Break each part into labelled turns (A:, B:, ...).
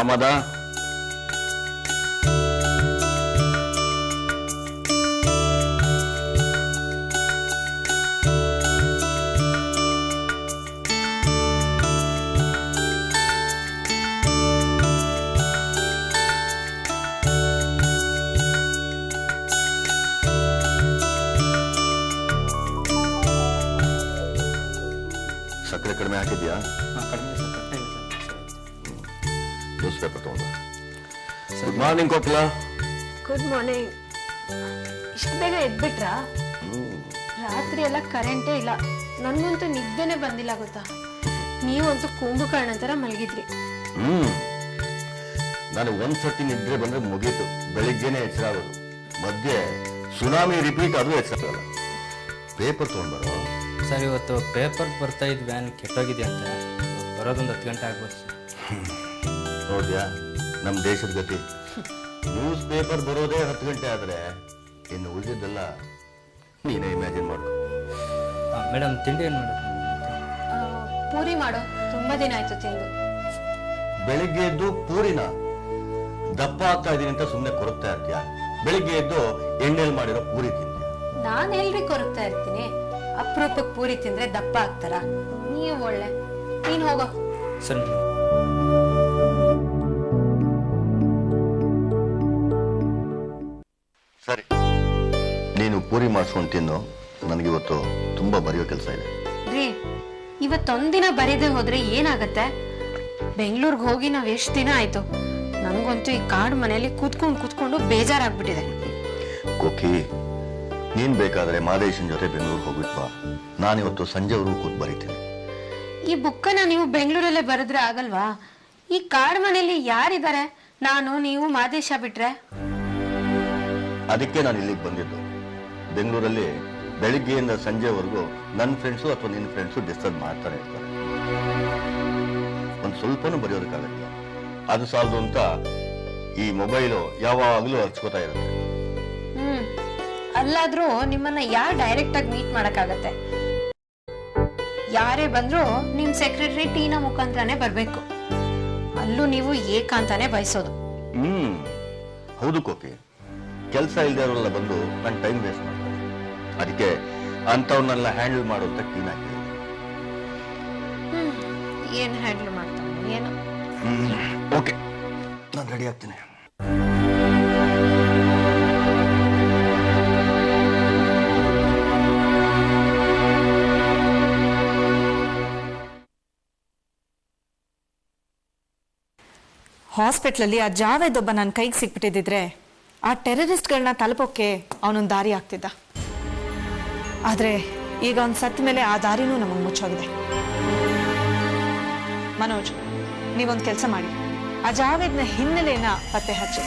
A: ಪ್ರಮದ. ಸಕ್ಕರೆ ಕಡಿಮೆ ಹಾಕಿದ್ಯಾ?
B: ಕಡಿಮೆ ಸರ್, ಕಡಿಮೆ ಸರ್.
A: ನ್ಯೂಸ್ ಪೇಪರ್ ತಗೊಂಡ. Good morning Kokila.
C: Good morning. ಇಷ್ಟು ಬೇಗ ಎದ್ಬಿಟ್ರಾ? ರಾತ್ರಿ ಎಲ್ಲ ಕರೆಂಟೇ ಇಲ್ಲ, ನನ್ಗಂತೂ ನಿದ್ದೆನೆ ಬಂದಿಲ್ಲ ಗೊತ್ತಾ. ನೀವಂತೂ ಕುಂಭಕರ್ಣ ತರ ಮಲಗಿದ್ರಿ.
A: ನಾನು ಒಂದ್ಸರ್ತಿ ನಿದ್ರೆ ಬಂದ್ರೆ ಮುಗೀತು, ಬೆಳಿಗ್ಗೆನೆ ಎಚ್ಚರ ಆಗೋದು. ಮಧ್ಯೆ ಸುನಾಮಿ ರಿಪೀಟ್ ಆದ್ರೂ ಎಚ್ಚರ ಆಗಲ್ಲ. ಪೇಪರ್ ತಗೊಂಡ್ಬರೋ.
B: ಸರ್ ಇವತ್ತು ಪೇಪರ್ ಬರ್ತಾ ಇದ್ ವ್ಯಾನ್ ಕೆಟ್ಟೋಗಿದೆ ಅಂತ, ಬರೋದೊಂದು 10 ಗಂಟೆ ಆಗ್ಬೋದು.
A: ನೋಡ್ಯಾ ನಮ್ಮ ದೇಶದ ಗತಿ. ನ್ಯೂಸ್ ಪೇಪರ್ ಬರೋದೇ 10 ಗಂಟೆ ಆದ್ರೆ ಇನ್ನು ಉಳಿದಿದ್ದೆಲ್ಲ ನೀನೇ ಇಮ್ಯಾಜಿನ್ ಮಾಡ್ಕೊ.
B: ಮೇಡಮ್ ತಿಂಡಿ ಏನು ಮಾಡೋದು?
C: ಪೂರಿ ಮಾಡೋ, ತುಂಬಾ ದಿನ ಆಯ್ತು ತಿಂದು.
A: ಬೆಳಿಗ್ಗೆ ಎದ್ದು ಪೂರಿನ ದಪ್ಪ ಆಗ್ತಾ ಇದೀನಿ ಅಂತ ಸುಮ್ಮನೆ ಕೊರಗ್ತಾ ಇರ್ತೀಯ. ಬೆಳಿಗ್ಗೆ ಎದ್ದು ಎಣ್ಣೆಲ್ ಮಾಡಿರೋ ಪೂರಿ ತಿಂತೀಯ.
C: ನಾನ್ ಎಲ್ರಿ ಕೊರಗ್ತಾ ಇರ್ತೀನಿ? ಅಪರೂಪಕ್ಕೆ ಪೂರಿ ತಿಂದ್ರೆ ದಪ್ಪ ಆಗ್ತಾರ? ನೀವು ಒಳ್ಳೆ. ನೀನ್ ಹೋಗೋ.
B: ಸರ್
A: ಸರಿ, ನೀನು ಪೂರಿ ಮಾಡಿಸ್ಕೊಂಡು ತಿನ್ನು. ನನಗಿವತ್ತು ತುಂಬಾ ಬರೆಯೋ ಕೆಲಸ ಇದೆ.
C: ರೀ, ಇವತ್ತೊಂದಿನ ಬರೀದೆ ಹೋದ್ರೆ ಏನಾಗತ್ತೆ? ಬೆಂಗಳೂರಿಗೆ ಹೋಗಿ ನಾವ್ ಎಷ್ಟ್ ದಿನ ಆಯ್ತು. ನನ್ಗಂತೂ ಈ ಕಾಡು ಮನೆಯಲ್ಲಿ ಕೂತ್ಕೊಂಡು ಬೇಜಾರಾಗ್ಬಿಟ್ಟಿದೆ.
A: ಕೋಕಿ, ನೀನ್ ಬೇಕಾದ್ರೆ ಮಾದೇಶನ್ ಜೊತೆ ಬೆಂಗಳೂರಿಗೆ ಹೋಗ್ಬಿಟ್ವಾ. ನಾನಿವತ್ತು ಸಂಜೆವರೆಗೂ ಕೂತ್ ಬರೀತೀನಿ.
C: ಈ ಬುಕ್ಕನ್ನ ನೀವು ಬೆಂಗಳೂರಲ್ಲೇ ಬರೆದ್ರೆ ಆಗಲ್ವಾ? ಈ ಕಾಡು ಮನೆಯಲ್ಲಿ ಯಾರಿದ್ದಾರೆ? ನಾನು, ನೀವು, ಮಾದೇಶ ಬಿಟ್ರೆ?
A: ಅದಕ್ಕೆ ನಾನು ಇಲ್ಲಿಗೆ ಬಂದಿದ್ದು. ಬೆಂಗಳೂರಲ್ಲಿ ಬೆಳಿಗ್ಗೆಯಿಂದ ಸಂಜೆವರೆಗೂ ನನ್ನ ಫ್ರೆಂಡ್ಸು ಅಥವಾ ನಿನ್ನ ಫ್ರೆಂಡ್ಸು ಡಿಸ್ಟರ್ಬ್ ಮಾಡ್ತಾನೆ ಇರ್ತಾರೆ. ಒಂದು ಸ್ವಲ್ಪನೂ ಬರೆಯೋದಕ್ಕಾಗಲ್ಲ. ಅದು ಸಾಲದು ಅಂತ ಈ ಮೊಬೈಲು ಯಾವಾಗಲೂ ಹಚ್ಕೋತಾ ಇರುತ್ತೆ.
C: ಅಲ್ಲಾದ್ರೂ ನಿಮ್ಮನ್ನ ಯಾರು ಡೈರೆಕ್ಟ್ ಆಗಿ ಮೀಟ್ ಮಾಡಕ್ಕಾಗತ್ತೆ? ಯಾರೇ ಬಂದ್ರು ನಿಮ್ ಸೆಕ್ರೆಟರಿ ಟೀನಾ ಮುಖಾಂತರನೇ ಬರ್ಬೇಕು. ಅಲ್ಲೂ ನೀವು ಏಕಾಂತಾನೆ ಬಯಸೋದು.
A: ಹೌದು ಕೋಕಿ, ಕೆಲಸ ಇಲ್ದೇ ಇರೋಲ್ಲ ಬಂದು ನನ್ನ ಟೈಮ್ ವೇಸ್ಟ್ ಮಾಡ್ತಾರೆ. ಅದಕ್ಕೆ ಅಂತವ್ರನ್ನೆಲ್ಲ ಹ್ಯಾಂಡಲ್ ಮಾಡೋಂತ ಟೀನಾ ಕೇಳಿ.
C: ಏನ್ ಹ್ಯಾಂಡಲ್ ಮಾಡ್ತಾನೆ ಏನು?
A: ಓಕೆ, ನಾನು ರೆಡಿ ಆಗ್ತೀನಿ.
D: ಹಾಸ್ಪಿಟ್ಲಲ್ಲಿ ಆ ಜಾವೇದ್ ಒಬ್ಬ ನನ್ನ ಕೈಗೆ ಸಿಕ್ಬಿಟ್ಟಿದ್ರೆ ಆ ಟೆರರಿಸ್ಟ್ಗಳನ್ನ ತಲುಪೋಕೆ ಅವನೊಂದು ದಾರಿ ಆಗ್ತಿದ್ದ. ಆದ್ರೆ ಈಗ ಅವ್ನು ಸತ್ತ ಮೇಲೆ ಆ ದಾರಿನೂ ನಮಗೆ ಮುಚ್ಚೋಗಿದೆ. ಮನೋಜ್, ನೀವೊಂದು ಕೆಲಸ ಮಾಡಿ, ಆ ಜಾವೇದ್ನ ಹಿನ್ನೆಲೆಯನ್ನ ಪತ್ತೆ ಹಚ್ಚಿ.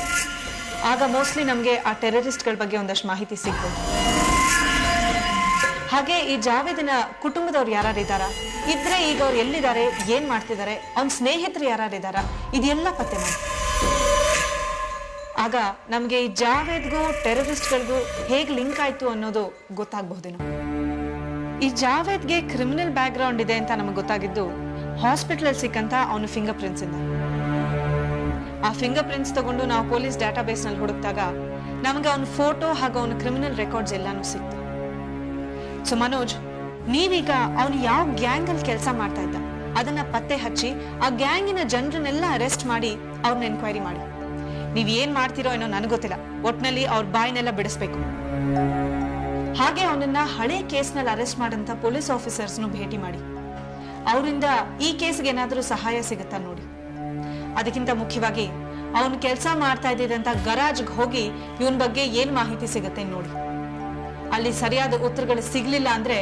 D: ಆಗ ಮೋಸ್ಟ್ಲಿ ನಮಗೆ ಆ ಟೆರರಿಸ್ಟ್ಗಳ ಬಗ್ಗೆ ಒಂದಷ್ಟು ಮಾಹಿತಿ ಸಿಗ್ಬೋದು. ಹಾಗೆ ಈ ಜಾವೇದಿನ ಕುಟುಂಬದವ್ರು ಯಾರಿದ್ದಾರಾ, ಇದ್ರೆ ಈಗ ಅವ್ರು ಎಲ್ಲಿದ್ದಾರೆ, ಏನ್ ಮಾಡ್ತಿದ್ದಾರೆ, ಅವ್ನ ಸ್ನೇಹಿತರು ಯಾರಿದ್ದಾರಾ, ಇದೆಲ್ಲ ಪತ್ತೆ ಮಾಡಿ. ಆಗ ನಮ್ಗೆ ಈ ಜಾವೇದ್ಗೂ ಟೆರರಿಸ್ಟ್ಗಳಿಗೂ ಹೇಗ್ ಲಿಂಕ್ ಆಯ್ತು ಅನ್ನೋದು ಗೊತ್ತಾಗಬಹುದೇನೋ. ಈ ಜಾವೇದ್ಗೆ ಕ್ರಿಮಿನಲ್ ಬ್ಯಾಕ್ ಗ್ರೌಂಡ್ ಇದೆ ಅಂತ ನಮಗೆ ಗೊತ್ತಾಗಿದ್ದು ಹಾಸ್ಪಿಟಲ್ ಸಿಕ್ಕಂತ ಅವನ ಫಿಂಗರ್ ಪ್ರಿಂಟ್ಸ್ ಇಂದ. ಆ ಫಿಂಗರ್ ಪ್ರಿಂಟ್ಸ್ ತಗೊಂಡು ನಾವು ಪೊಲೀಸ್ ಡಾಟಾ ಬೇಸ್ ನಲ್ಲಿ ಹುಡುಕ್ತಾಗ ನಮ್ಗೆ ಅವನ ಫೋಟೋ ಹಾಗೂ ಅವನ ಕ್ರಿಮಿನಲ್ ರೆಕಾರ್ಡ್ಸ್ ಎಲ್ಲಾನು ಸಿಕ್ತು. ಸೊ ಮನೋಜ್, ನೀವೀಗ ಅವನು ಯಾವ ಗ್ಯಾಂಗ್ ಅಲ್ಲಿ ಕೆಲಸ ಮಾಡ್ತಾ ಇದ್ದ ಅದನ್ನ ಪತ್ತೆ ಹಚ್ಚಿ ಆ ಗ್ಯಾಂಗಿನ ಜನರನ್ನೆಲ್ಲ ಅರೆಸ್ಟ್ ಮಾಡಿ ಅವ್ರನ್ನ ಎನ್ಕ್ವೈರಿ ಮಾಡಿ. ನೀವ್ ಏನ್ ಮಾಡ್ತಿರೋ ಏನೋ ನನಗೆ ಗೊತ್ತಿಲ್ಲ, ಒಟ್ನಲ್ಲಿ ಅವ್ರ ಬಾಯಿನೆಲ್ಲ ಬಿಡಿಸ್ಬೇಕು. ಹಾಗೆ ಅವನನ್ನ ಹಳೆ ಕೇಸ್ನಲ್ಲಿ ಅರೆಸ್ಟ್ ಮಾಡಂತ ಪೊಲೀಸ್ ಆಫೀಸರ್ಸ್ನು ಭೇಟಿ ಮಾಡಿ ಅವರಿಂದ ಈ ಕೇಸ್ಗೆ ಏನಾದ್ರೂ ಸಹಾಯ ಸಿಗುತ್ತಾ ನೋಡಿ. ಅದಕ್ಕಿಂತ ಮುಖ್ಯವಾಗಿ ಅವನು ಕೆಲಸ ಮಾಡ್ತಾ ಇದ್ದಂತ ಗರಾಜ್ಗೆ ಹೋಗಿ ಇವನ್ ಬಗ್ಗೆ ಏನ್ ಮಾಹಿತಿ ಸಿಗುತ್ತೆ ನೋಡಿ. ಅಲ್ಲಿ ಸರಿಯಾದ ಉತ್ತರಗಳು ಸಿಗ್ಲಿಲ್ಲ ಅಂದ್ರೆ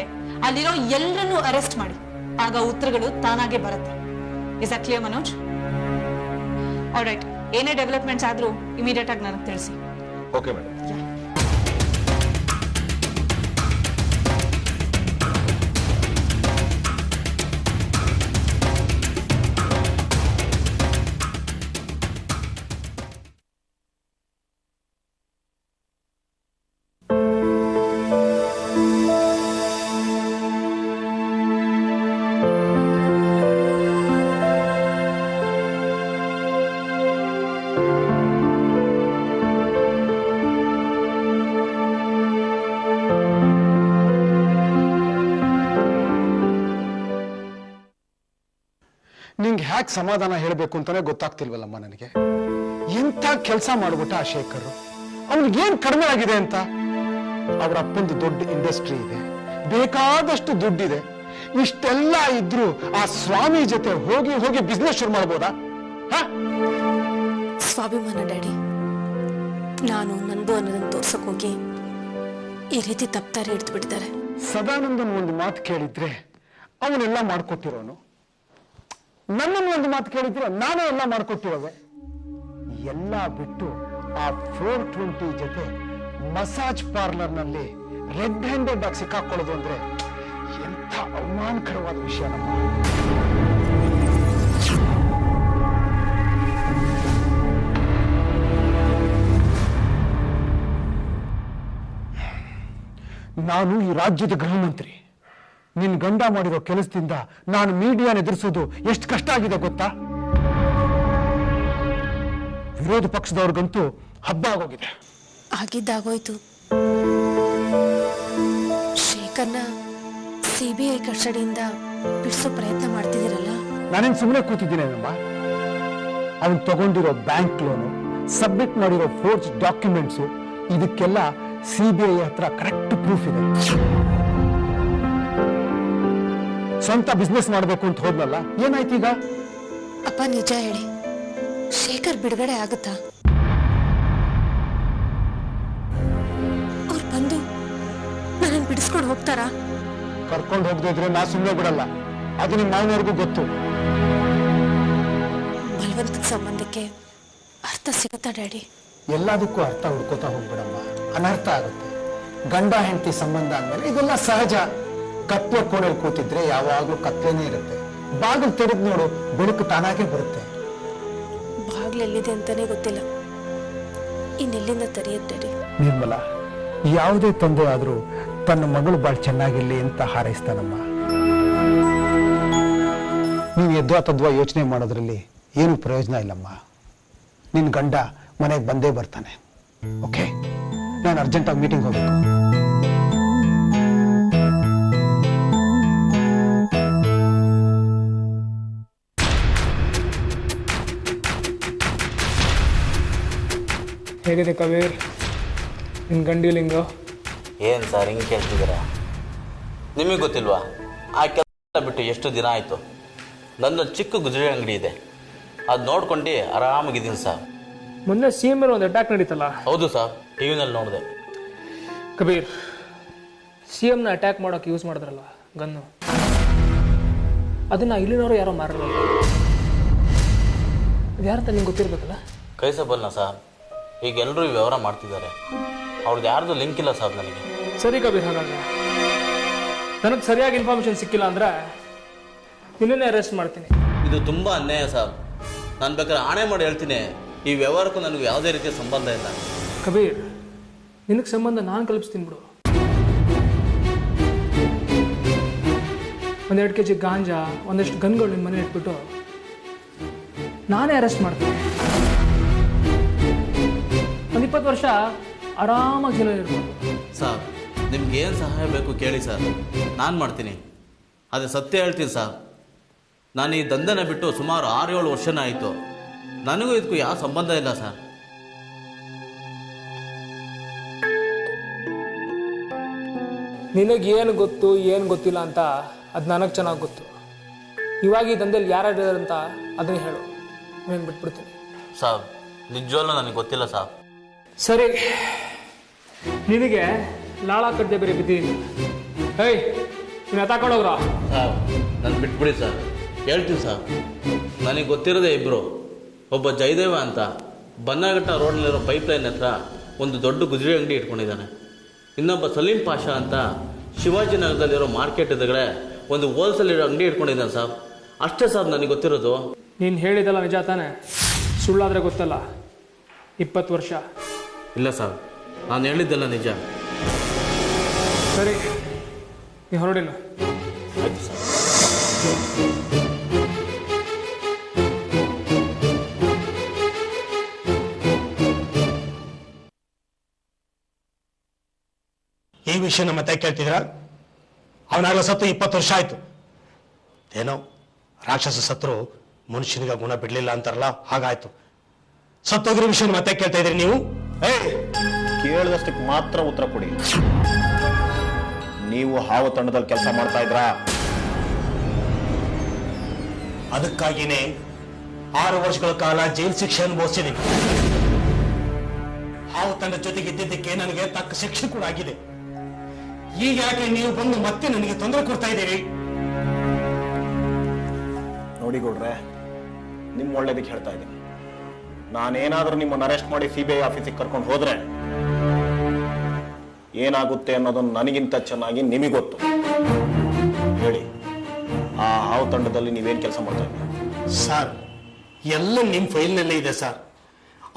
D: ಅಲ್ಲಿರೋ ಎಲ್ಲರನ್ನೂ ಅರೆಸ್ಟ್ ಮಾಡಿ. ಆಗ ಉತ್ತರಗಳು ತಾನಾಗೆ ಬರುತ್ತೆ. Is that clear Manoj? All right, ಏನೇ ಡೆವಲಪ್ಮೆಂಟ್ಸ್ ಆದ್ರೂ ಇಮಿಡಿಯೇಟ್ ಆಗಿ ನನಗೆ ತಿಳಿಸಿ.
A: Okay madam.
E: ಹ್ಯಾಕ್ ಸಮಾಧಾನ ಹೇಳಬೇಕು ಅಂತಾನೆ ಗೊತ್ತಾಗ್ತಿಲ್ವಲ್ಲಮ್ಮ ನನಗೆ. ಎಂಥ ಕೆಲಸ ಮಾಡ್ಬಿಟ್ಟ ಆ ಶೇಖರ್. ಅವನಿಗೇನ್ ಕಡಿಮೆ ಆಗಿದೆ ಅಂತ? ಅವ್ರ ಅಪ್ಪಂದು ದೊಡ್ಡ ಇಂಡಸ್ಟ್ರಿ ಇದೆ, ಬೇಕಾದಷ್ಟು ದುಡ್ಡಿದೆ. ಇಷ್ಟೆಲ್ಲ ಇದ್ರು ಆ ಸ್ವಾಮಿ ಜೊತೆ ಹೋಗಿ ಹೋಗಿ ಬಿಸ್ನೆಸ್ ಶುರು ಮಾಡ್ಬೋದಾ?
C: ಸ್ವಾಭಿಮಾನ ಡ್ಯಾಡಿ. ನಾನು ನಂದು ಅನ್ನೋದನ್ನ ತೋರ್ಸಕ್ ಹೋಗಿ ಈ ರೀತಿ ತಪ್ಪಾರೆ ಹಿಡಿದು ಬಿಟ್ಟಿದ್ದಾರೆ.
E: ಸದಾನಂದನ್ ಒಂದು ಮಾತು ಕೇಳಿದ್ರೆ ಅವನೆಲ್ಲ ಮಾಡ್ಕೊಟ್ಟಿರೋನು, ನನ್ನನ್ನು ಒಂದು ಮಾತು ಕೇಳಿದ್ರೆ ನಾನೇ ಎಲ್ಲ ಮಾಡ್ಕೊಟ್ಟಿರೋವೆ. ಎಲ್ಲ ಬಿಟ್ಟು ಆ 420 ಜೊತೆ ಮಸಾಜ್ ಪಾರ್ಲರ್ ನಲ್ಲಿ ರೆಡ್ ಹ್ಯಾಂಡೆಡ್ ಆಗಿ ಸಿಕ್ಕಾಕೊಳ್ಳೋದು ಅಂದ್ರೆ ಎಂಥ ಅವಮಾನಕರವಾದ ವಿಷಯ ನಮ್ಮ. ನಾನು ಈ ರಾಜ್ಯದ ಗೃಹ ಮಂತ್ರಿ. ನಿನ್ ಗಂಡ ಮಾಡಿರೋ ಕೆಲಸದಿಂದ ನಾನು ಮೀಡಿಯಾನ ಎದುರಿಸೋದು ಎಷ್ಟು ಕಷ್ಟ ಆಗಿದೆ ಗೊತ್ತಾ? ವಿರೋಧ ಪಕ್ಷದವ್ರಿಗಂತೂ ಹಬ್ಬ ಆಗೋಗಿದೆ.
C: ಆಗಿದ್ದಾಗೋಯ್ತು. ಶೇಖರ್ನ CBI ಕಸ್ಟಡಿಯಿಂದ ಬಿಡಿಸೋ ಪ್ರಯತ್ನ ಮಾಡ್ತಿದ್ದೀರಲ್ಲ.
E: ನಾನೇನ್ ಸುಮ್ಮನೆ ಕೂತಿದ್ದೀನೇನಮ್ಮ? ಅವನ್ ತಗೊಂಡಿರೋ ಬ್ಯಾಂಕ್ ಲೋನು, ಸಬ್ಮಿಟ್ ಮಾಡಿರೋ ಫೋರ್ಜ್ ಡಾಕ್ಯುಮೆಂಟ್ಸ್, ಇದಕ್ಕೆಲ್ಲ CBI ಹತ್ರ ಕರೆಕ್ಟ್ ಪ್ರೂಫ್ ಇದೆ. ಸ್ವಂತ ಬಿಸ್ನೆಸ್ ಮಾಡಬೇಕು ಅಂತ ಹೋದ್ನಲ್ಲ, ಏನಾಯ್ತು ಈಗ?
C: ಅಪ್ಪ ನಿಜ ಹೇಳಿ, ಶೇಖರ್ ಬಿಡುಗಡೆ ಆಗುತ್ತಾ? ಅವ್ರು ಬಂದು ನನ್ನ ಬಿಡಿಸ್ಕೊಂಡು ಹೋಗ್ತಾರಾ?
E: ಕರ್ಕೊಂಡು ಹೋಗದಿದ್ರೆ ನಾ ಸುಮ್ಮನೆ ಬಿಡಲ್ಲ. ಅದು ನಿಮ್ಮ ಮಾವನವ್ರಿಗೂ ಗೊತ್ತು.
C: ಬಲವಂತದ ಸಂಬಂಧಕ್ಕೆ ಅರ್ಥ ಸಿಗುತ್ತಾ ಡ್ಯಾಡಿ?
E: ಎಲ್ಲದಕ್ಕೂ ಅರ್ಥ ಹುಡ್ಕೋತಾ ಹೋಗ್ಬಿಡಮ್ಮ, ಅನರ್ಥ ಆಗುತ್ತೆ. ಗಂಡ ಹೆಂಡತಿ ಸಂಬಂಧ ಅಂದ್ಮೇಲೆ ಇದೆಲ್ಲ ಸಹಜ. ಕತ್ಲೆ ಕೋಣೆಯಲ್ಲಿ ಕೂತಿದ್ರೆ ಯಾವಾಗ್ಲೂ ಕತ್ಲೆನೇ ಇರುತ್ತೆ. ಬಾಗಿಲು ತೆರೆದು ನೋಡು, ಬೆಳಕು ತಾನಾಗೆ ಬರುತ್ತೆ.
C: ಬಾಗ್ಲೆಲ್ಲಿದೆ ಅಂತಾನೆ ಗೊತ್ತಿಲ್ಲ, ಇನ್ನೆಲ್ಲಿಂದ ತೆರೆಯುತ್ತೆ ಡ್ಯಾಡಿ?
E: ನಿರ್ಮಲ, ಯಾವುದೇ ತಂದೆ ಆದ್ರೂ ತನ್ನ ಮಗಳು ಬಾಳ್ ಚೆನ್ನಾಗಿರ್ಲಿ ಅಂತ ಹಾರೈಸ್ತಾನಮ್ಮ. ನೀನು ಎದ್ವಾ ತದ್ವಾ ಯೋಚನೆ ಮಾಡೋದ್ರಲ್ಲಿ ಏನು ಪ್ರಯೋಜನ ಇಲ್ಲಮ್ಮ. ನಿನ್ ಗಂಡ ಮನೆಗೆ ಬಂದೇ ಬರ್ತಾನೆ. ಓಕೆ, ನಾನು ಅರ್ಜೆಂಟಾಗಿ ಮೀಟಿಂಗ್ ಹೋಗ್ಬೇಕು.
F: ಹೇಗಿದೆ ಕಬೀರ್ ನಿನ್ನ ಗಂಡಿ ಲಿಂಗು?
G: ಏನು ಸರ್ ಹಿಂಗೆ ಕೇಳ್ತಿದ್ದೀರಾ? ನಿಮಗೆ ಗೊತ್ತಿಲ್ವಾ ಆ ಕೆಲಸ ಬಿಟ್ಟು ಎಷ್ಟು ದಿನ ಆಯಿತು? ನನ್ನೊಂದು ಚಿಕ್ಕ ಗುಜರಿ ಅಂಗಡಿ ಇದೆ, ಅದು ನೋಡ್ಕೊಂಡು ಆರಾಮಾಗಿದ್ದೀನಿ ಸರ್.
F: ಮೊನ್ನೆ CM ಮೇಲೆ ಒಂದು ಅಟ್ಯಾಕ್ ನಡೀತಲ್ಲ?
G: ಹೌದು ಸರ್, ಟಿವಿನಲ್ಲಿ ನೋಡಿದೆ.
F: ಕಬೀರ್, CMನ ಅಟ್ಯಾಕ್ ಮಾಡೋಕೆ ಯೂಸ್ ಮಾಡಿದ್ರಲ್ಲ ಗನ್ನು, ಅದನ್ನು ಇಲ್ಲಿನವರು ಯಾರೋ ಮಾರಲ್ಲ. ಅದು ಯಾರಂತ ನಿಂಗೆ ಗೊತ್ತಿರ್ಬೇಕಲ್ಲ?
G: ಕೈಸಬಲ್ನ ಸರ್, ಈಗ ಎಲ್ಲರೂ ವ್ಯವಹಾರ ಮಾಡ್ತಿದ್ದಾರೆ. ಅವ್ರದ್ದು ಯಾರ್ದು ಲಿಂಕ್ ಇಲ್ಲ ಸರ್ ನನಗೆ.
F: ಸರಿ ಕಬೀರ್, ಹಾಗಾದ್ರೆ ನನಗೆ ಸರಿಯಾಗಿ ಇನ್ಫಾರ್ಮೇಶನ್ ಸಿಕ್ಕಿಲ್ಲ ಅಂದರೆ ನಿನ್ನೇ ಅರೆಸ್ಟ್ ಮಾಡ್ತೀನಿ.
G: ಇದು ತುಂಬ ಅನ್ಯಾಯ ಸರ್. ನಾನು ಬೇಕಾದ್ರೆ ಆಣೆ ಮಾಡಿ ಹೇಳ್ತೀನಿ, ಈ ವ್ಯವಹಾರಕ್ಕೂ ನನಗೆ ಯಾವುದೇ ರೀತಿಯ ಸಂಬಂಧ ಇಲ್ಲ.
F: ಕಬೀರ್, ನಿನಗೆ ಸಂಬಂಧ ನಾನು ಕಲ್ಪಿಸ್ತೀನಿ ಬಿಡು. 1-2 kg ಗಾಂಜಾ, ಒಂದಷ್ಟು ಗನ್ಗಳು ನಿಮ್ಮ ಮನೆ ಇಟ್ಬಿಟ್ಟು ನಾನೇ ಅರೆಸ್ಟ್ ಮಾಡ್ತೀನಿ. 20 ವರ್ಷ ಆರಾಮಾಗಿ ಜೈಲಲ್ಲಿ ಇರ್ಬೋದು.
G: ಸರ್, ನಿಮ್ಗೆ ಏನು ಸಹಾಯ ಬೇಕು ಕೇಳಿ ಸರ್, ನಾನು ಮಾಡ್ತೀನಿ. ಅದೇ ಸತ್ಯ ಹೇಳ್ತೀನಿ ಸರ್, ನಾನು ಈ ದಂಧೆನ ಬಿಟ್ಟು ಸುಮಾರು 6-7 ವರ್ಷನೇ ಆಯಿತು. ನನಗೂ ಇದಕ್ಕೂ ಯಾವ ಸಂಬಂಧ ಇಲ್ಲ ಸರ್.
F: ನಿನಗೇನು ಗೊತ್ತು ಏನು ಗೊತ್ತಿಲ್ಲ ಅಂತ ಅದು ನನಗೆ ಚೆನ್ನಾಗಿ ಗೊತ್ತು. ಇವಾಗ ಈ ದಂಧೆಯಲ್ಲಿ ಯಾರ್ಯಾರು ಅಂತ ಅದನ್ನೇ ಹೇಳು, ನಾನು ಬಿಟ್ಬಿಡ್ತೀನಿ.
G: ಸರ್, ನಿಜವಲ್ಲೂ ನನಗೆ ಗೊತ್ತಿಲ್ಲ ಸರ್.
F: ಸರಿ, ನಿನಗೆ ಲಾಳ ಕಡ್ಡೆ ಬೇರೆ ಬಿದ್ದೀನಿ. ಏಯ್, ನೀನು ಎತ್ತಾಕೊಂಡೋಗ್ರ?
G: ಸರ್, ನಾನು ಬಿಟ್ಬಿಡಿ ಸರ್, ಹೇಳ್ತೀನಿ ಸರ್. ನನಗೆ ಗೊತ್ತಿರೋದೇ ಇಬ್ಬರು. ಒಬ್ಬ ಜಯದೇವ ಅಂತ ಬನ್ನಘಟ್ಟ ರೋಡ್ನಲ್ಲಿರೋ ಪೈಪ್ಲೈನ್ ಹತ್ರ ಒಂದು ದೊಡ್ಡ ಗುಜರಿ ಅಂಗಡಿ ಇಟ್ಕೊಂಡಿದ್ದಾನೆ. ಇನ್ನೊಬ್ಬ ಸಲೀಂ ಪಾಷಾ ಅಂತ ಶಿವಾಜಿನಗರದಲ್ಲಿರೋ ಮಾರ್ಕೆಟ್ ಎದುರುಗಡೆ ಒಂದು ಹೋಲ್ಸೇಲ್ ಇರೋ ಅಂಗಡಿ ಇಟ್ಕೊಂಡಿದ್ದಾನೆ ಸರ್. ಅಷ್ಟೇ ಸರ್ ನನಗೆ ಗೊತ್ತಿರೋದು.
F: ನೀನು ಹೇಳಿದಲ್ಲ ನಿಜ ತಾನೆ? ಸುಳ್ಳಾದರೆ ಗೊತ್ತಲ್ಲ. 20 ವರ್ಷ
G: ಇಲ್ಲ ಸರ್, ನಾನು ಹೇಳಿದ್ದೆಲ್ಲ ನಿಜ.
F: ಸರಿ, ನೀವು ಹೊರಡಿಲ್ಲ.
G: ಆಯ್ತು ಸರ್.
H: ಈ ವಿಷಯನ ಮತ್ತೆ ಕೇಳ್ತಿದ್ರ? ಅವನಾಗಲ ಸತ್ತು 20 ವರ್ಷ ಆಯ್ತು. ಏನೋ ರಾಕ್ಷಸ ಸತ್ರು ಮನುಷ್ಯನಿಗೆ ಗುಣ ಬಿಡ್ಲಿಲ್ಲ ಅಂತಾರಲ್ಲ, ಹಾಗಾಯ್ತು. ಸತ್ತೋಗಿರೋ ವಿಷಯ ಮತ್ತೆ ಕೇಳ್ತಾ ಇದ್ರಿ ನೀವು?
I: ಕೇಳಿದಷ್ಟಕ್ಕೆ ಮಾತ್ರ ಉತ್ತರ ಕೊಡಿ. ನೀವು ಹಾವು ತಂಡದಲ್ಲಿ ಕೆಲಸ ಮಾಡ್ತಾ ಇದ್ರಾ?
H: ಅದಕ್ಕಾಗಿನೇ 6 ವರ್ಷಗಳ ಕಾಲ ಜೈಲು ಶಿಕ್ಷೆ ಅನುಭವಿಸಿದ್ದೀನಿ. ಹಾವು ತಂಡ ಜೊತೆಗೆ ಇದ್ದಿದ್ದಕ್ಕೆ ನನಗೆ ತಕ್ಕ ಶಿಕ್ಷೆ ಕೂಡ ಆಗಿದೆ. ಈಗ ಯಾಕೆ ನೀವು ಬಂದು ಮತ್ತೆ ನನಗೆ ತೊಂದರೆ ಕೊಡ್ತಾ ಇದ್ದೀರಿ?
I: ನೋಡಿ ಗೌಡ್ರೆ, ನಿಮ್ಮ ಒಳ್ಳೇದಕ್ಕೆ ಹೇಳ್ತಾ ಇದ್ದೀನಿ. ನಾನೇನಾದ್ರೂ ನಿಮ್ಮನ್ನು ಅರೆಸ್ಟ್ ಮಾಡಿ CBI ಆಫೀಸಿಗೆ ಕರ್ಕೊಂಡು ಹೋದ್ರೆ ಏನಾಗುತ್ತೆ ಅನ್ನೋದನ್ನು ನನಗಿಂತ ಚೆನ್ನಾಗಿ ನಿಮಗೆ ಗೊತ್ತು. ಹೇಳಿ, ಆ ಹಾವು ತಂಡದಲ್ಲಿ ನೀವೇನು ಕೆಲಸ ಮಾಡ್ತಾ ಇದ್ದೀರಿ?
H: ಸರ್, ಎಲ್ಲ ನಿಮ್ಮ ಫೈಲ್ನಲ್ಲೇ ಇದೆ ಸರ್.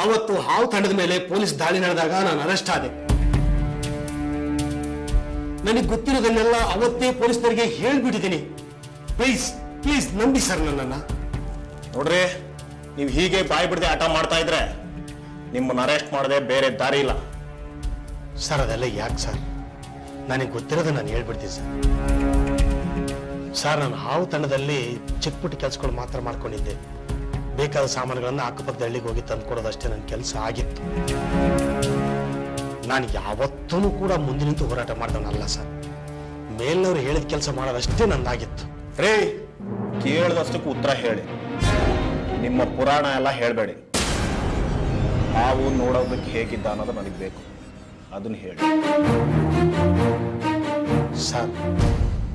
H: ಅವತ್ತು ಹಾವು ತಂಡದ ಮೇಲೆ ಪೊಲೀಸ್ ದಾಳಿ ನಡೆದಾಗ ನಾನು ಅರೆಸ್ಟ್ ಆದೆ. ನನಗೆ ಗೊತ್ತಿರೋದನ್ನೆಲ್ಲ ಅವತ್ತೇ ಪೊಲೀಸ್ನವರಿಗೆ ಹೇಳ್ಬಿಟ್ಟಿದ್ದೀನಿ. ಪ್ಲೀಸ್ ಪ್ಲೀಸ್ ನಂಬಿ ಸರ್ ನನ್ನನ್ನ.
I: ನೋಡ್ರಿ, ನೀವು ಹೀಗೆ ಬಾಯಿ ಬಿಡದೆ ಆಟ ಮಾಡ್ತಾ ಇದ್ರೆ ನಿಮ್ಮನ್ನು ಅರೆಸ್ಟ್ ಮಾಡದೆ ಬೇರೆ ದಾರಿ ಇಲ್ಲ.
H: ಸರ್, ಅದೆಲ್ಲ ಯಾಕೆ ಸರ್? ನನಗೆ ಗೊತ್ತಿರೋದು ನಾನು ಹೇಳ್ಬಿಡ್ತೀನಿ ಸರ್. ಸರ್, ನಾನು ಹಾವು ತಂಡದಲ್ಲಿ ಚಿಕ್ಕ ಪುಟ್ಟ ಕೆಲಸಗಳು ಮಾತ್ರ ಮಾಡ್ಕೊಂಡಿದ್ದೆ. ಬೇಕಾದ ಸಾಮಾನುಗಳನ್ನ ಅಕ್ಕಪಕ್ಕದ ಹಳ್ಳಿಗೆ ಹೋಗಿ ತಂದ್ಕೊಡೋದಷ್ಟೇ ನನ್ನ ಕೆಲಸ ಆಗಿತ್ತು. ನಾನು ಯಾವತ್ತೂ ಕೂಡ ಮುಂದೆ ನಿಂತು ಹೋರಾಟ ಮಾಡ್ದವನಲ್ಲ ಸರ್. ಮೇಲಿನವ್ರು ಹೇಳಿದ ಕೆಲಸ ಮಾಡೋದಷ್ಟೇ ನಂದಾಗಿತ್ತು.
I: ರೇ, ಕೇಳಿದಷ್ಟಕ್ಕೆ ಉತ್ತರ ಹೇಳಿ. ನಿಮ್ಮ ಪುರಾಣ ಎಲ್ಲ ಹೇಳಬೇಡಿ. ಹಾವು ನೋಡೋದಕ್ಕೆ ಹೇಗಿದ್ದ ಅನ್ನೋದು ನನಗೆ ಬೇಕು, ಅದನ್ನ ಹೇಳಿ.
H: ಸರ್,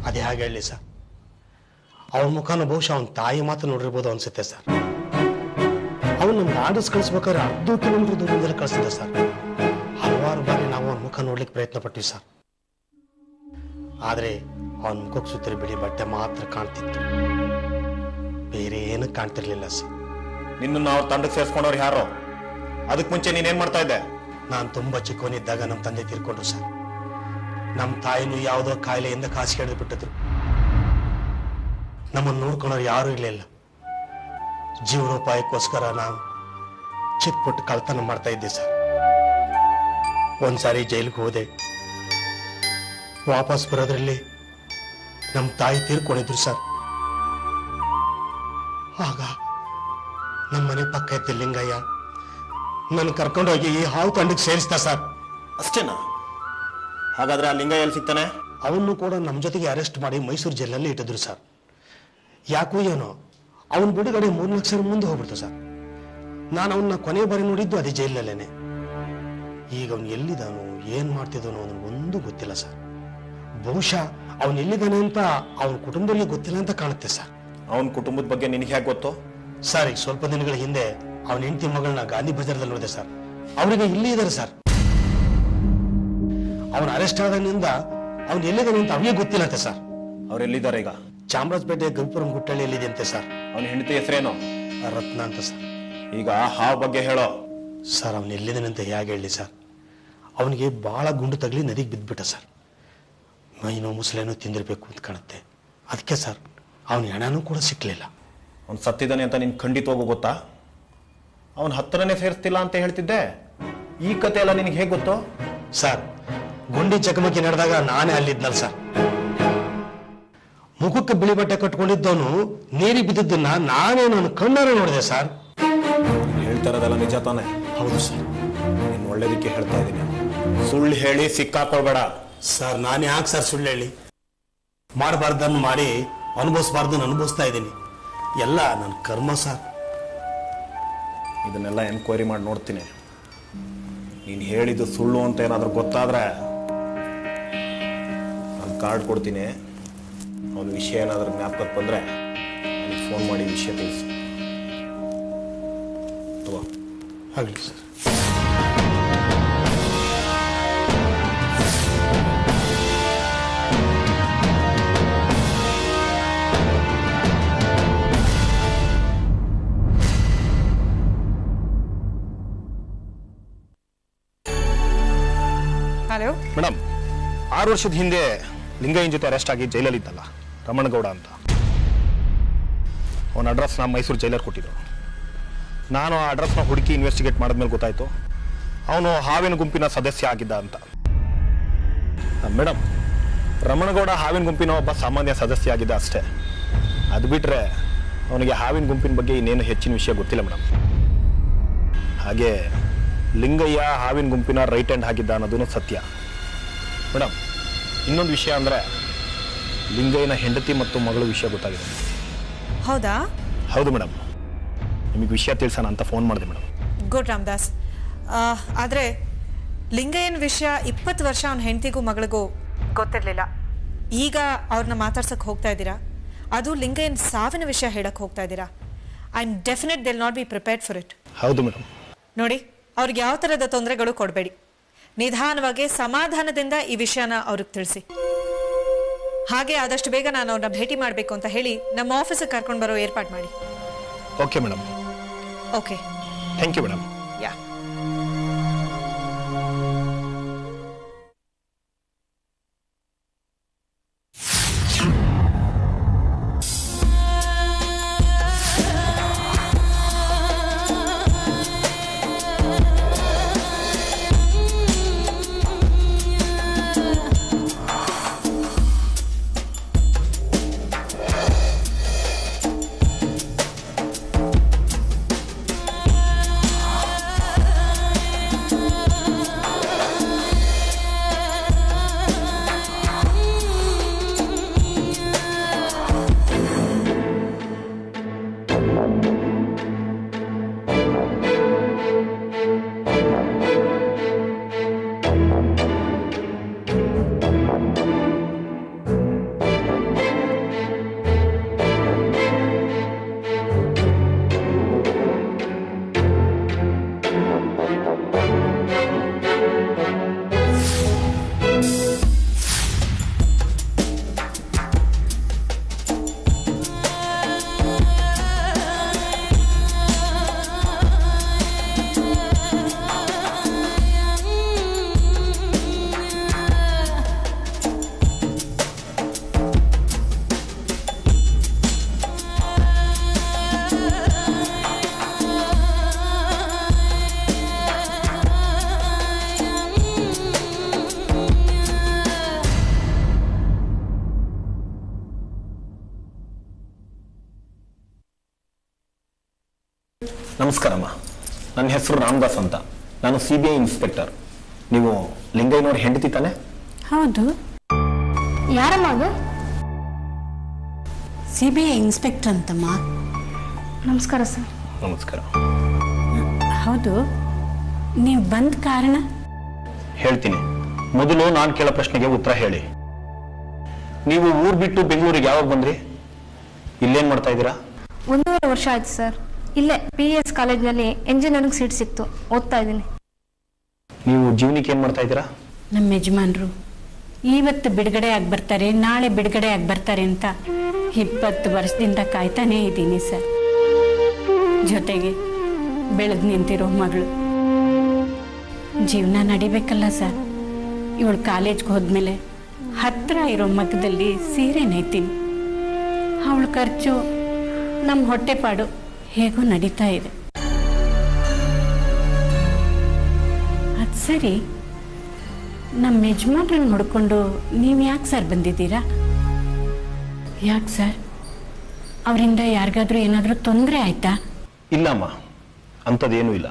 H: ಅದೇ ಹಾಗೆ ಹೇಳಿ ಸರ್. ಅವನ ಮುಖನ ಬಹುಶಃ ಅವನ ತಾಯಿ ಮಾತ್ರ ನೋಡಿರ್ಬೋದು ಅನ್ಸುತ್ತೆ ಸರ್. ಅವನು ನಮ್ಗೆ ಆರ್ಡರ್ಸ್ ಕಳಿಸ್ಬೇಕಾದ್ರೆ 10 ಕಿಲೋಮೀಟರ್ ದೂರದಲ್ಲಿ ಕಳಿಸಿದ್ದೆ ಸರ್. ಹಲವಾರು ಬಾರಿ ನಾವು ಅವನ ಮುಖ ನೋಡ್ಲಿಕ್ಕೆ ಪ್ರಯತ್ನ ಪಟ್ವಿ ಸರ್. ಆದ್ರೆ ಅವನ ಮುಖಕ್ಕೆ ಸುತ್ತರಿ ಬಿಳಿ ಬಟ್ಟೆ ಮಾತ್ರ ಕಾಣ್ತಿತ್ತು, ಬೇರೆ ಏನು ಕಾಣ್ತಿರ್ಲಿಲ್ಲ ಸರ್.
I: ನಿನ್ನ ಅವ್ರ ತಂಡಕ್ಕೆ ಸೇರಿಸ್ಕೊಂಡವ್ರು ಯಾರೋ? ಅದಕ್ಕೆ ಮುಂಚೆ ನೀನೇನ್ ಮಾಡ್ತಾ ಇದ್ದೆ?
H: ನಾನು ತುಂಬಾ ಚಿಕ್ಕವನಿದ್ದಾಗ ನಮ್ಮ ತಂದೆ ತೀರ್ಕೊಂಡ್ರು ಸರ್. ನಮ್ಮ ತಾಯಿನೂ ಯಾವುದೋ ಕಾಯಿಲೆಯಿಂದ ಕಾಸಿಗೆ ಹಿಡಿದು ಬಿಟ್ಟಿದ್ರು. ನಮ್ಮನ್ನು ನೋಡ್ಕೊಂಡವ್ರು ಯಾರೂ ಇರಲಿಲ್ಲ. ಜೀವನೋಪಾಯಕ್ಕೋಸ್ಕರ ನಾವು ಚಿಕ್ಕ ಪುಟ್ಟ ಕಳ್ತನ ಮಾಡ್ತಾ ಇದ್ದೆ ಸರ್. ಒಂದ್ಸಾರಿ ಜೈಲಿಗೆ ಹೋದೆ. ವಾಪಸ್ ಬರೋದ್ರಲ್ಲಿ ನಮ್ಮ ತಾಯಿ ತೀರ್ಕೊಂಡಿದ್ರು ಸರ್. ಆಗ ನಮ್ಮ ಮನೆ ಪಕ್ಕ ಇದ್ದ ಲಿಂಗಯ್ಯ ನನ್ನ ಕರ್ಕೊಂಡೋಗಿ ಈ ಹಾವು ತಂಡಕ್ಕೆ ಸೇರಿಸ್ತಾ ಸರ್.
I: ಅಷ್ಟೇನಾ? ಹಾಗಾದ್ರೆ ಆ ಲಿಂಗ ಎಲ್ಲಿ ಸಿಗ್ತಾನೆ?
H: ಅವನು ಕೂಡ ನಮ್ಮ ಜೊತೆಗೆ ಅರೆಸ್ಟ್ ಮಾಡಿ ಮೈಸೂರು ಜೈಲಲ್ಲಿ ಇಟ್ಟಿದ್ರು ಸರ್. ಯಾಕೋ ಏನೋ ಅವನ ಬಿಡುಗಡೆ 3 ಲಕ್ಷ ಮುಂದೆ ಹೋಗ್ಬಿಡ್ತು ಸರ್. ನಾನು ಅವನ್ನ ಕೊನೆ ಬಾರಿ ನೋಡಿದ್ದು ಅದೇ ಜೈಲಲ್ಲೇನೆ. ಈಗ ಅವನು ಎಲ್ಲಿದ್ದಾನೋ ಏನ್ ಮಾಡ್ತಿದ್ದಾನೋ ಅವನು ಒಂದು ಗೊತ್ತಿಲ್ಲ ಸರ್. ಬಹುಶಃ ಅವನು ಎಲ್ಲಿದ್ದಾನೆ ಅಂತ ಅವನ ಕುಟುಂಬದಲ್ಲಿ ಗೊತ್ತಿಲ್ಲ ಅಂತ ಕಾಣುತ್ತೆ ಸರ್.
I: ಅವನ ಕುಟುಂಬದ ಬಗ್ಗೆ ನಿನಗೆ ಹೇಗೆ ಗೊತ್ತು?
H: ಸರ್, ಈಗ ಸ್ವಲ್ಪ ದಿನಗಳ ಹಿಂದೆ ಅವನ ಹೆಂಡತಿ ಮಗಳನ್ನ ಗಾಂಧಿ ಬಜಾರ್ದಲ್ಲಿ ನೋಡಿದೆ ಸರ್. ಅವರಿಗೆ ಇಲ್ಲಿ ಇದ್ದಾರೆ ಸರ್. ಅವನ ಅರೆಸ್ಟ್ ಆದಾಗಿನಿಂದ ಅವನು ಎಲ್ಲಿದ್ದಾನೆ ಅಂತ ಅವನಿಗೆ ಗೊತ್ತಿಲ್ಲಂತೆ ಸರ್.
I: ಅವ್ರೆಲ್ಲಿದ್ದಾರೆ ಈಗ?
H: ಚಾಮರಾಜಪೇಟೆ ಗವಿಪುರಂ ಗುಟ್ಟಳ್ಳಿಯಲ್ಲಿದೆ ಅಂತೆ ಸರ್.
I: ಅವನ ಹೆಂಡತಿ ಹೆಸರೇನು?
H: ರತ್ನ ಅಂತ ಸರ್.
I: ಈಗ ಹಾವು ಬಗ್ಗೆ ಹೇಳೋ.
H: ಸರ್, ಅವನು ಎಲ್ಲಿದ್ದಾನೆ ಅಂತ ಹೇಗೆ ಹೇಳಿ ಸರ್? ಅವನಿಗೆ ಬಹಳ ಗುಂಡು ತಗಲಿ ನದಿಗೆ ಬಿದ್ದುಬಿಟ್ಟ ಸರ್. ಮೈನೋ ಮುಸಲೇನೋ ತಿಂದಿರ್ಬೇಕು ಅಂತ ಕಾಣುತ್ತೆ. ಅದಕ್ಕೆ ಸರ್ ಅವನ ಹೆಣನೂ ಕೂಡ ಸಿಕ್ಲಿಲ್ಲ.
I: ಅವ್ನು ಸತ್ತಿದ್ದಾನೆ ಅಂತ ನಿನ್ ಖಂಡಿತವಾಗೂ ಗೊತ್ತಾ? ಅವನ ಹತ್ರನೇ ಸೇರಿಸ್ತಿಲ್ಲ ಅಂತ ಹೇಳ್ತಿದ್ದೆ. ಈ ಕತೆ ಎಲ್ಲ ನಿನಗೆ ಹೇಗೆ ಗೊತ್ತು?
H: ಸರ್, ಗುಂಡಿ ಚಕಮಕಿ ನಡೆದಾಗ ನಾನೇ ಅಲ್ಲಿದ್ನಲ್ಲ ಸರ್. ಮುಖಕ್ಕೆ ಬಿಳಿ ಬಟ್ಟೆ ಕಟ್ಕೊಂಡಿದ್ದವನು ನೀರಿಗೆ ಬಿದ್ದಿದ್ದನ್ನ ನಾನೇ ನನ್ನ ಕಣ್ಣಾರೆ ನೋಡಿದೆ ಸರ್.
I: ಹೇಳ್ತಾ ಇರೋದೆಲ್ಲ ನಿಜ ತಾನೆ?
H: ಹೌದು ಸರ್.
I: ನೀನು ಒಳ್ಳೇದಕ್ಕೆ ಹೇಳ್ತಾ ಇದ್ದೀನಿ. ಸುಳ್ಳು ಹೇಳಿ ಸಿಕ್ಕಾಕೊಳ್ಬೇಡ.
H: ಸರ್, ನಾನು ಯಾಕೆ ಸರ್ ಸುಳ್ಳು ಹೇಳಿ? ಮಾಡಬಾರ್ದನ್ನು ಮಾಡಿ ಅನುಭವಿಸಬಾರ್ದನ್ನು ಅನುಭವಿಸ್ತಾ ಇದ್ದೀನಿ. ಎಲ್ಲ ನನ್ನ ಕರ್ಮ ಸರ್.
I: ಇದನ್ನೆಲ್ಲ ಎನ್ಕ್ವೈರಿ ಮಾಡಿ ನೋಡ್ತೀನಿ. ನೀನು ಹೇಳಿದ್ದು ಸುಳ್ಳು ಅಂತ ಏನಾದರೂ ಗೊತ್ತಾದ್ರೆ ನಾನು ಕಾರ್ಡ್ ಕೊಡ್ತೀನಿ. ಅವನ ವಿಷಯ ಏನಾದರೂ ಜ್ಞಾಪಕಕ್ಕೆ ಬಂದರೆ ನನಗೆ ಫೋನ್ ಮಾಡಿ ವಿಷಯ ತಿಳಿಸಿ.
H: ಆಗಲಿ ಸರ್.
D: ಹಲೋ
I: ಮೇಡಮ್, 6 ವರ್ಷದ ಹಿಂದೆ ಲಿಂಗಯ್ಯನ ಜೊತೆ ಅರೆಸ್ಟ್ ಆಗಿ ಜೈಲಲ್ಲಿ ಇದ್ದಲ್ಲ ರಮಣಗೌಡ ಅಂತ, ಅವನ ಅಡ್ರೆಸ್ನ ಮೈಸೂರು ಜೈಲರ್ ಕೊಟ್ಟಿದ್ರು. ನಾನು ಆ ಅಡ್ರೆಸ್ನ ಹುಡುಕಿ ಇನ್ವೆಸ್ಟಿಗೇಟ್ ಮಾಡಿದ್ಮೇಲೆ ಗೊತ್ತಾಯ್ತು ಅವನು ಹಾವಿನ ಗುಂಪಿನ ಸದಸ್ಯ ಆಗಿದ್ದ ಅಂತ. ಮೇಡಮ್, ರಮಣಗೌಡ ಹಾವಿನ ಗುಂಪಿನ ಒಬ್ಬ ಸಾಮಾನ್ಯ ಸದಸ್ಯ ಆಗಿದ್ದ ಅಷ್ಟೇ. ಅದು ಬಿಟ್ಟರೆ ಅವನಿಗೆ ಹಾವಿನ ಗುಂಪಿನ ಬಗ್ಗೆ ಇನ್ನೇನು ಹೆಚ್ಚಿನ ವಿಷಯ ಗೊತ್ತಿಲ್ಲ ಮೇಡಮ್. ಹಾಗೆ ಲಿಂಗಯ್ಯ ಹಾವಿನ ಗುಂಪಿನ ರೈಟ್ ಹ್ಯಾಂಡ್ ಆಗಿದ್ದ ಅನ್ನೋದು ಸತ್ಯ ಮೇಡಮ್. ಇನ್ನೊಂದು ವಿಷಯ ಅಂದರೆ ಲಿಂಗಯ್ಯನ ಹೆಂಡತಿ ಮತ್ತು ಮಗಳ ವಿಷಯ ಗೊತ್ತಾಗಿದೆ.
D: ಹೌದಾ?
I: ಹೌದು ಮೇಡಮ್. ನಿಮಗೆ ವಿಷಯ ತಿಳಿಸೋಣ ಅಂತ ಫೋನ್ ಮಾಡಿದೆ ಮೇಡಮ್.
D: ಗುಡ್ ರಾಮದಾಸ್. ಆದರೆ ಲಿಂಗಯ್ಯನ ವಿಷಯ 20 ವರ್ಷ ಅವನ ಹೆಂಡತಿಗೂ ಮಗಳಿಗೂ ಗೊತ್ತಿರಲಿಲ್ಲ. ಈಗ ಅವ್ರನ್ನ ಮಾತಾಡ್ಸಕ್ಕೆ ಹೋಗ್ತಾ ಇದ್ದೀರಾ, ಅದು ಲಿಂಗಯ್ಯನ ಸಾವಿನ ವಿಷಯ ಹೇಳಕ್ಕೆ ಹೋಗ್ತಾ ಇದ್ದೀರಾ. I am definite they will not be prepared for it.
I: ಹೌದು ಮೇಡಮ್.
D: ನೋಡಿ, ಅವ್ರಿಗೆ ಯಾವ ಥರದ ತೊಂದರೆಗಳು ಕೊಡಬೇಡಿ. ನಿಧಾನವಾಗಿ ಸಮಾಧಾನದಿಂದ ಈ ವಿಷಯನ ಅವ್ರಿಗೆ ತಿಳಿಸಿ. ಹಾಗೆ ಆದಷ್ಟು ಬೇಗ ನಾನು ಅವ್ರನ್ನ ಭೇಟಿ ಮಾಡಬೇಕು ಅಂತ ಹೇಳಿ ನಮ್ಮ ಆಫೀಸಿಗೆ ಕರ್ಕೊಂಡು ಬರೋ ಏರ್ಪಾಡು ಮಾಡಿ.
I: Okay madam.
D: Okay,
I: thank you madam.
D: Yeah.
I: ನಮಸ್ಕಾರಮ್ಮ. ನನ್ನ ಹೆಸರು ರಾಮದಾಸ್ ಅಂತ. ನಾನು CBI ಇನ್ಸ್ಪೆಕ್ಟರ್. ನೀವು ಲಿಂಗಯ್ಯನವ್ರ ಹೆಂಡತಿ ತಾನೆ?
J: ಹೌದು. ಯಾರಮ್ಮ ಅದು? CBI ಇನ್ಸ್ಪೆಕ್ಟರ್ ಅಂತಮ್ಮ. ನಮಸ್ಕಾರ ಸರ್.
I: ನಮಸ್ಕಾರ.
J: ಹೌದು, ನೀವು ಬಂದ ಕಾರಣ?
I: ಹೇಳ್ತೀನಿ. ಮೊದಲು ನಾನು ಕೇಳೋ ಪ್ರಶ್ನೆಗೆ ಉತ್ತರ ಹೇಳಿ. ನೀವು ಊರು ಬಿಟ್ಟು ಬೆಂಗಳೂರಿಗೆ ಯಾವಾಗ ಬಂದ್ರಿ? ಇಲ್ಲೇನು ಮಾಡ್ತಾ ಇದ್ದೀರಾ?
J: 1.5 ವರ್ಷ ಆಯ್ತು ಸರ್. ಇಲ್ಲೇ PS ಕಾಲೇಜ್ನಲ್ಲಿ ಎಂಜಿನಿಯರಿಂಗ್ ಸೀಟ್ ಸಿಕ್ತು, ಓದ್ತಾ ಇದ್ದೀನಿ.
I: ನೀವು ಜೀವನಕ್ಕೆ ಏನು ಮಾಡ್ತಾ ಇದ್ದೀರಾ?
J: ನಮ್ಮ ಯಜಮಾನ್ರು ಇವತ್ತು ಬಿಡುಗಡೆ ಆಗಿ ಬರ್ತಾರೆ, ನಾಳೆ ಬಿಡುಗಡೆ ಆಗಿ ಬರ್ತಾರೆ ಅಂತ 20 ವರ್ಷದಿಂದ ಕಾಯ್ತಾನೇ ಇದ್ದೀನಿ ಸರ್. ಜೊತೆಗೆ ಬೆಳೆದು ನಿಂತಿರೋ ಮಗಳು. ಜೀವನ ನಡಿಬೇಕಲ್ಲ ಸರ್. ಇವಳು ಕಾಲೇಜ್ಗೆ ಹೋದ್ಮೇಲೆ ಹತ್ತಿರ ಇರೋ ಮಗದಲ್ಲಿ ಸೀರೆ ನೇಯ್ತೀನಿ. ಅವಳ ಖರ್ಚು, ನಮ್ಮ ಹೊಟ್ಟೆಪಾಡು ಹೇಗೋ ನಡೀತಾ ಇದೆ. ಅದು ಸರಿ, ನಮ್ಮ ಯಜಮಾನ್ರನ್ನ ನೋಡಿಕೊಂಡು ನೀವು ಯಾಕೆ ಸರ್ ಬಂದಿದ್ದೀರಾ? ಯಾಕೆ ಸರ್, ಅವರಿಂದ ಯಾರಿಗಾದ್ರೂ ಏನಾದರೂ ತೊಂದರೆ ಆಯ್ತಾ?
I: ಇಲ್ಲಮ್ಮ, ಅಂಥದ್ದೇನೂ ಇಲ್ಲ.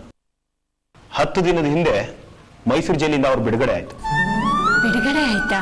I: 10 ದಿನದ ಹಿಂದೆ ಮೈಸೂರು ಜೈಲಿಂದ ಅವ್ರು ಬಿಡುಗಡೆ ಆಯ್ತು.
J: ಬಿಡುಗಡೆ ಆಯ್ತಾ?